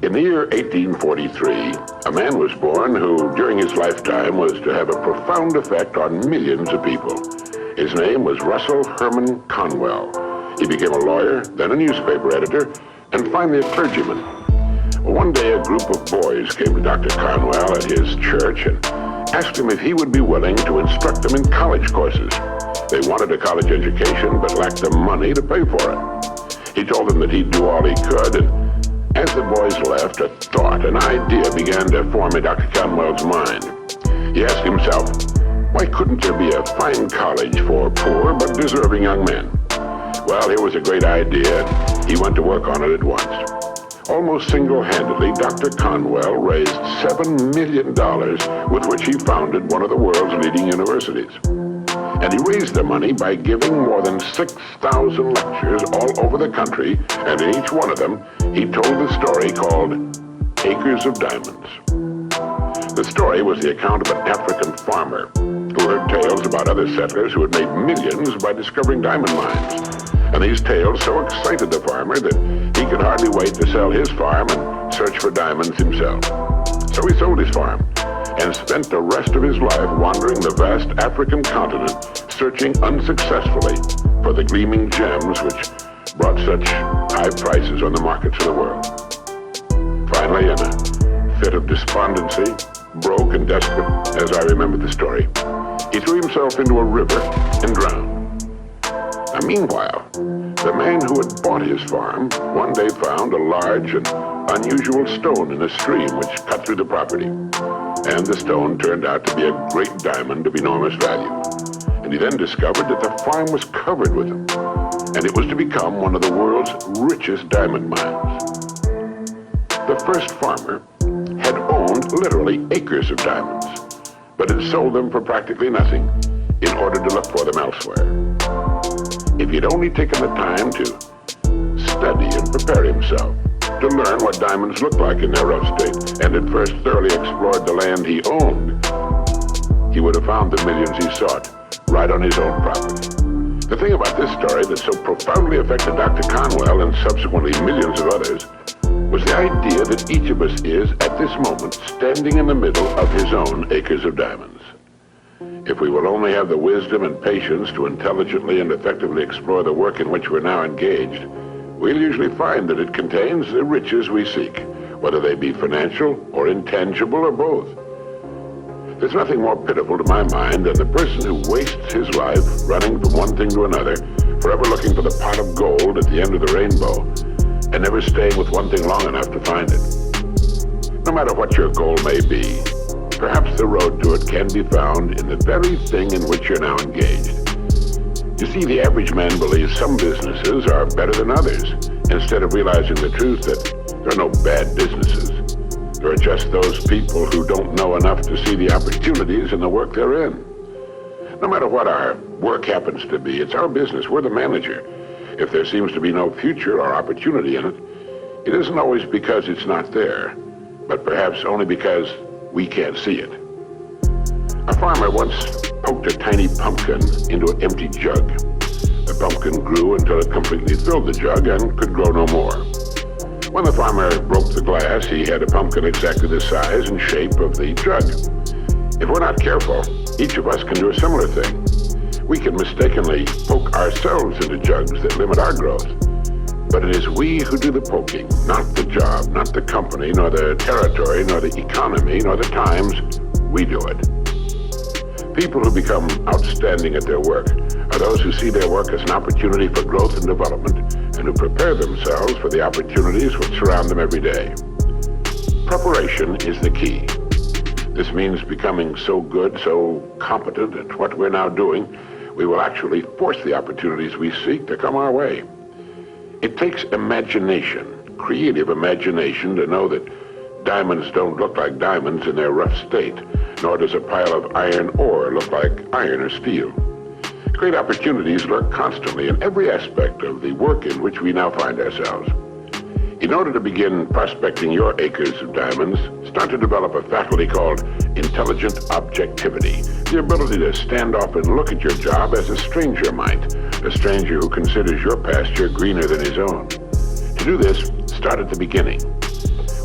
In the year 1843, a man was born who, during his lifetime, was to have a profound effect on millions of people. His name was Russel Herman Conwell. He became a lawyer, then a newspaper editor, and finally a clergyman. Well, one day, a group of boys came to Dr. Conwell at his church and asked him if he would be willing to instruct them in college courses. They wanted a college education, but lacked the money to pay for it. He told them that he'd do all he could, and as the boys left, a thought, an idea began to form in Dr. Conwell's mind. He asked himself, why couldn't there be a fine college for poor but deserving young men? Well, here was a great idea, and he went to work on it at once. Almost single-handedly, Dr. Conwell raised $7 million with which he founded one of the world's leading universities. And he raised the money by giving more than 6,000 lectures all over the country, and in each one of them, he told the story called Acres of Diamonds. The story was the account of an African farmer who heard tales about other settlers who had made millions by discovering diamond mines. And these tales so excited the farmer that he could hardly wait to sell his farm and search for diamonds himself. So he sold his farm and spent the rest of his life wandering the vast African continent, searching unsuccessfully for the gleaming gems which brought such high prices on the markets of the world. Finally, in a fit of despondency, broke and desperate, as I remember the story, he threw himself into a river and drowned. Now, meanwhile, the man who had bought his farm one day found a large and unusual stone in a stream which cut through the property. And the stone turned out to be a great diamond of enormous value. And he then discovered that the farm was covered with them, and it was to become one of the world's richest diamond mines. The first farmer had owned literally acres of diamonds, but had sold them for practically nothing in order to look for them elsewhere. If he'd only taken the time to study and prepare himself, to learn what diamonds looked like in their rough state, and had first thoroughly explored the land he owned, he would have found the millions he sought right on his own property. The thing about this story that so profoundly affected Dr. Conwell and subsequently millions of others was the idea that each of us is, at this moment, standing in the middle of his own acres of diamonds. If we will only have the wisdom and patience to intelligently and effectively explore the work in which we're now engaged, we'll usually find that it contains the riches we seek, whether they be financial or intangible or both. There's nothing more pitiful to my mind than the person who wastes his life running from one thing to another, forever looking for the pot of gold at the end of the rainbow, and never staying with one thing long enough to find it. No matter what your goal may be, perhaps the road to it can be found in the very thing in which you're now engaged. You see, the average man believes some businesses are better than others, instead of realizing the truth that there are no bad businesses. There are just those people who don't know enough to see the opportunities in the work they're in. No matter what our work happens to be, it's our business. We're the manager. If there seems to be no future or opportunity in it, it isn't always because it's not there, but perhaps only because we can't see it. A farmer once poked a tiny pumpkin into an empty jug. The pumpkin grew until it completely filled the jug and could grow no more. When the farmer broke the glass, he had a pumpkin exactly the size and shape of the jug. If we're not careful, each of us can do a similar thing. We can mistakenly poke ourselves into jugs that limit our growth. But it is we who do the poking, not the job, not the company, nor the territory, nor the economy, nor the times. We do it. People who become outstanding at their work are those who see their work as an opportunity for growth and development, and who prepare themselves for the opportunities which surround them every day. Preparation is the key. This means becoming so good, so competent at what we're now doing, we will actually force the opportunities we seek to come our way. It takes imagination, creative imagination, to know that diamonds don't look like diamonds in their rough state, nor does a pile of iron ore look like iron or steel. Great opportunities lurk constantly in every aspect of the work in which we now find ourselves. In order to begin prospecting your acres of diamonds, start to develop a faculty called intelligent objectivity, the ability to stand off and look at your job as a stranger might, a stranger who considers your pasture greener than his own. To do this, start at the beginning.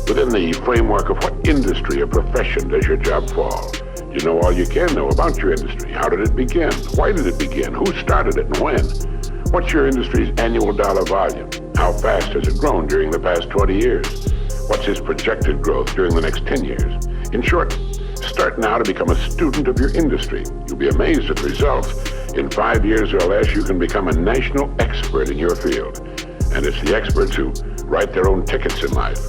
Within the framework of what industry or profession does your job fall? Do you know all you can know about your industry? How did it begin? Why did it begin? Who started it and when? What's your industry's annual dollar volume? How fast has it grown during the past 20 years? What's its projected growth during the next 10 years? In short, start now to become a student of your industry. You'll be amazed at the results. In 5 years or less, you can become a national expert in your field. And it's the experts who write their own tickets in life.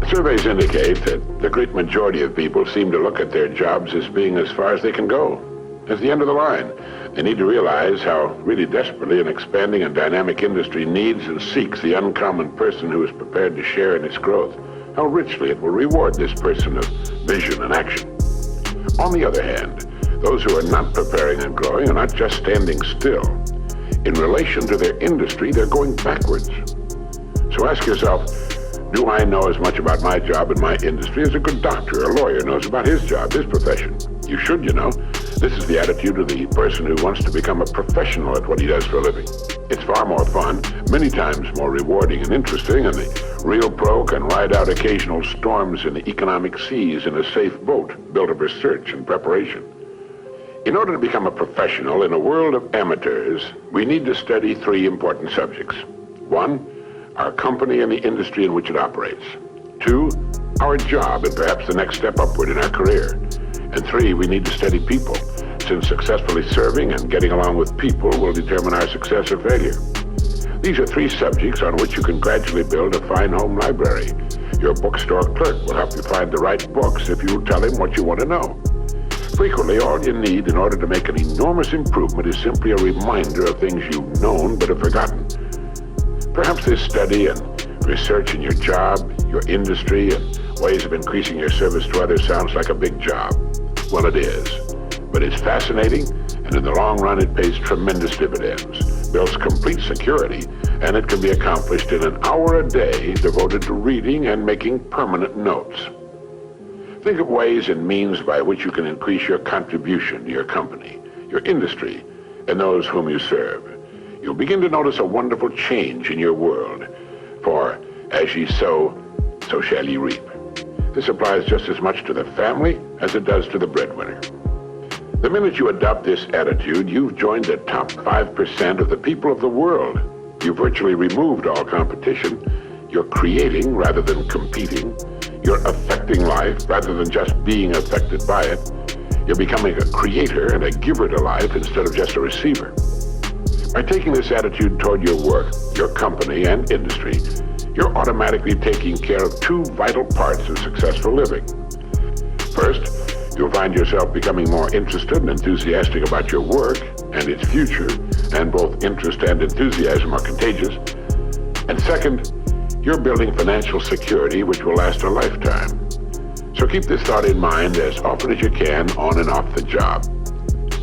Surveys indicate that the great majority of people seem to look at their jobs as being as far as they can go, as the end of the line. They need to realize how really desperately an expanding and dynamic industry needs and seeks the uncommon person who is prepared to share in its growth, how richly it will reward this person of vision and action. On the other hand, those who are not preparing and growing are not just standing still. In relation to their industry, they're going backwards. So ask yourself, do I know as much about my job and my industry as a good doctor or lawyer knows about his job, his profession? You should, you know. This is the attitude of the person who wants to become a professional at what he does for a living. It's far more fun, many times more rewarding and interesting, and the real pro can ride out occasional storms in the economic seas in a safe boat built of research and preparation. In order to become a professional in a world of amateurs, we need to study 3 important subjects. 1, our company and the industry in which it operates. 2, our job and perhaps the next step upward in our career. And 3, we need to study people, since successfully serving and getting along with people will determine our success or failure. These are 3 subjects on which you can gradually build a fine home library. Your bookstore clerk will help you find the right books if you tell him what you want to know. Frequently, all you need in order to make an enormous improvement is simply a reminder of things you've known but have forgotten. Perhaps this study and research in your job, your industry, and ways of increasing your service to others sounds like a big job. Well, it is. But it's fascinating, and in the long run, it pays tremendous dividends, builds complete security, and it can be accomplished in an hour a day devoted to reading and making permanent notes. Think of ways and means by which you can increase your contribution to your company, your industry, and those whom you serve. You'll begin to notice a wonderful change in your world. For as ye sow, so shall ye reap. This applies just as much to the family as it does to the breadwinner. The minute you adopt this attitude, you've joined the top 5% of the people of the world. You've virtually removed all competition. You're creating rather than competing. You're affecting life rather than just being affected by it. You're becoming a creator and a giver to life instead of just a receiver. By taking this attitude toward your work, your company, and industry, you're automatically taking care of 2 vital parts of successful living. First, you'll find yourself becoming more interested and enthusiastic about your work and its future, and both interest and enthusiasm are contagious. And second, you're building financial security which will last a lifetime. So keep this thought in mind as often as you can on and off the job.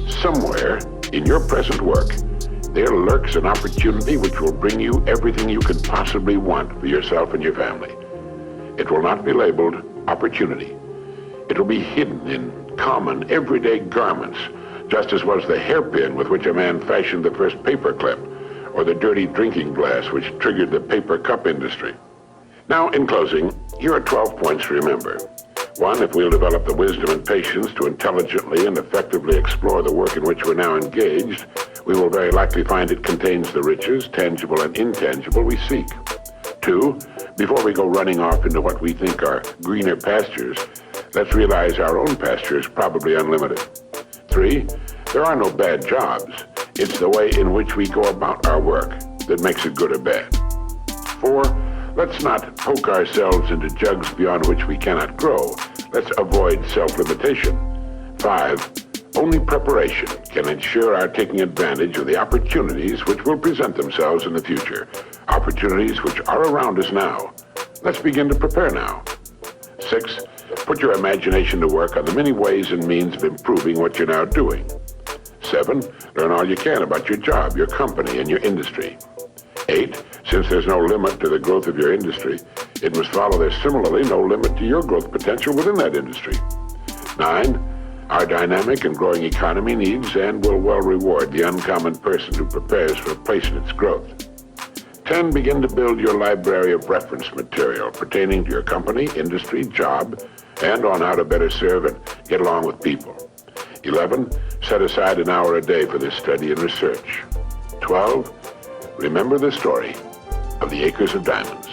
Somewhere in your present work, there lurks an opportunity which will bring you everything you could possibly want for yourself and your family. It will not be labeled opportunity. It will be hidden in common, everyday garments, just as was the hairpin with which a man fashioned the first paperclip, or the dirty drinking glass which triggered the paper cup industry. Now, in closing, here are 12 points to remember. 1, if we'll develop the wisdom and patience to intelligently and effectively explore the work in which we're now engaged, we will very likely find it contains the riches, tangible and intangible, we seek. 2, before we go running off into what we think are greener pastures, let's realize our own pasture is probably unlimited. 3, there are no bad jobs. It's the way in which we go about our work that makes it good or bad. 4, let's not poke ourselves into jugs beyond which we cannot grow. Let's avoid self-limitation. 5, only preparation can ensure our taking advantage of the opportunities which will present themselves in the future. Opportunities which are around us now. Let's begin to prepare now. 6, put your imagination to work on the many ways and means of improving what you're now doing. 7, learn all you can about your job, your company, and your industry. 8, since there's no limit to the growth of your industry, it must follow there's similarly no limit to your growth potential within that industry. 9, our dynamic and growing economy needs and will well reward the uncommon person who prepares for a place in its growth. 10. Begin to build your library of reference material pertaining to your company, industry, job, and on how to better serve and get along with people. 11. Set aside an hour a day for this study and research. 12. Remember the story of the acres of diamond.